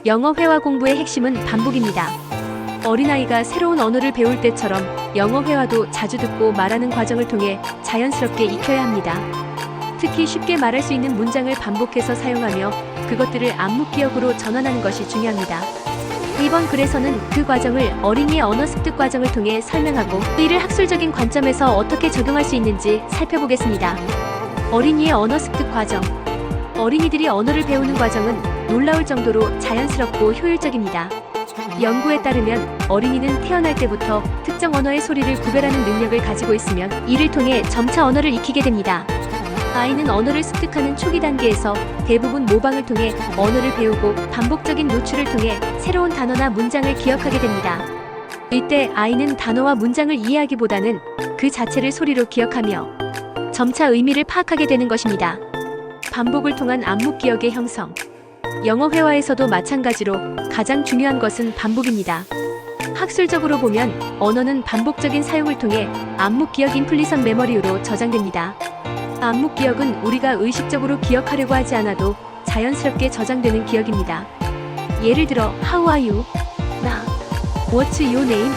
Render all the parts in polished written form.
영어 회화 공부의 핵심은 반복입니다. 어린아이가 새로운 언어를 배울 때처럼 영어 회화도 자주 듣고 말하는 과정을 통해 자연스럽게 익혀야 합니다. 특히 쉽게 말할 수 있는 문장을 반복해서 사용하며 그것들을 안무기억으로 전환하는 것이 중요합니다. 이번 글에서는 그 과정을 어린이의 언어 습득 과정을 통해 설명하고 이를 학술적인 관점에서 어떻게 적용할 수 있는지 살펴보겠습니다. 어린이의 언어 습득 과정. 어린이들이 언어를 배우는 과정은 놀라울 정도로 자연스럽고 효율적입니다. 연구에 따르면 어린이는 태어날 때부터 특정 언어의 소리를 구별하는 능력을 가지고 있으면 이를 통해 점차 언어를 익히게 됩니다. 아이는 언어를 습득하는 초기 단계에서 대부분 모방을 통해 언어를 배우고 반복적인 노출을 통해 새로운 단어나 문장을 기억하게 됩니다. 이때 아이는 단어와 문장을 이해하기보다는 그 자체를 소리로 기억하며 점차 의미를 파악하게 되는 것입니다. 반복을 통한 안무기억의 형성. 영어 회화에서도 마찬가지로 가장 중요한 것은 반복입니다. 학술적으로 보면 언어는 반복적인 사용을 통해 안무기억 임플리선 메모리로 저장됩니다. 안무기억은 우리가 의식적으로 기억하려고 하지 않아도 자연스럽게 저장되는 기억입니다. 예를 들어 How are you? 나 What's your name?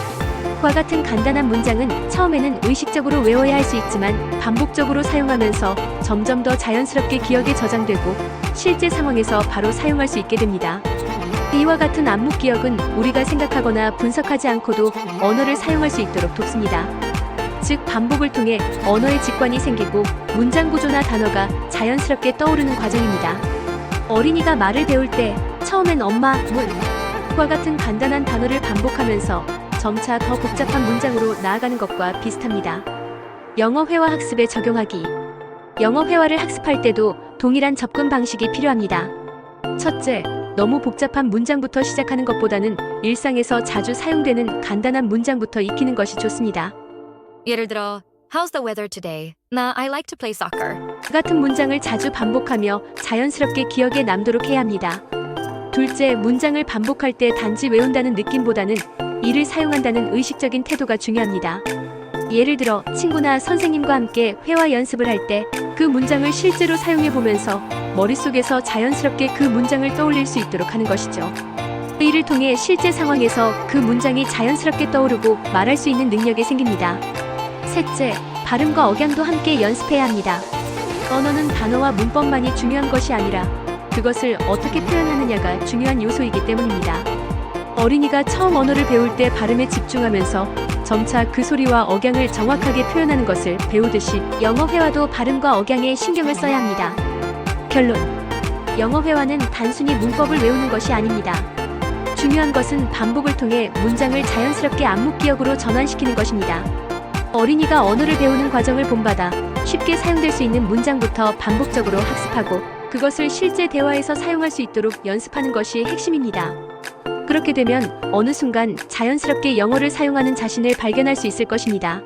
과 같은 간단한 문장은 처음에는 의식적으로 외워야 할 수 있지만 반복적으로 사용하면서 점점 더 자연스럽게 기억에 저장되고 실제 상황에서 바로 사용할 수 있게 됩니다. 이와 같은 안무기억은 우리가 생각하거나 분석하지 않고도 언어를 사용할 수 있도록 돕습니다. 즉 반복을 통해 언어의 직관이 생기고 문장 구조나 단어가 자연스럽게 떠오르는 과정입니다. 어린이가 말을 배울 때 처음엔 엄마, 물과 같은 간단한 단어를 반복하면서 점차 더 복잡한 문장으로 나아가는 것과 비슷합니다. 영어 회화 학습에 적용하기. 영어 회화를 학습할 때도 동일한 접근 방식이 필요합니다. 첫째, 너무 복잡한 문장부터 시작하는 것보다는 일상에서 자주 사용되는 간단한 문장부터 익히는 것이 좋습니다. 예를 들어, How's the weather today? 나 I like to play soccer. 같은 문장을 자주 반복하며 자연스럽게 기억에 남도록 해야 합니다. 둘째, 문장을 반복할 때 단지 외운다는 느낌보다는 이를 사용한다는 의식적인 태도가 중요합니다. 예를 들어 친구나 선생님과 함께 회화 연습을 할 때 그 문장을 실제로 사용해 보면서 머릿속에서 자연스럽게 그 문장을 떠올릴 수 있도록 하는 것이죠. 이를 통해 실제 상황에서 그 문장이 자연스럽게 떠오르고 말할 수 있는 능력이 생깁니다. 셋째, 발음과 억양도 함께 연습해야 합니다. 언어는 단어와 문법만이 중요한 것이 아니라 그것을 어떻게 표현하느냐가 중요한 요소이기 때문입니다. 어린이가 처음 언어를 배울 때 발음에 집중하면서 점차 그 소리와 억양을 정확하게 표현하는 것을 배우듯이 영어 회화도 발음과 억양에 신경을 써야 합니다. 결론. 영어 회화는 단순히 문법을 외우는 것이 아닙니다. 중요한 것은 반복을 통해 문장을 자연스럽게 안무기억으로 전환시키는 것입니다. 어린이가 언어를 배우는 과정을 본받아 쉽게 사용될 수 있는 문장부터 반복적으로 학습하고 그것을 실제 대화에서 사용할 수 있도록 연습하는 것이 핵심입니다. 그렇게 되면 어느 순간 자연스럽게 영어를 사용하는 자신을 발견할 수 있을 것입니다.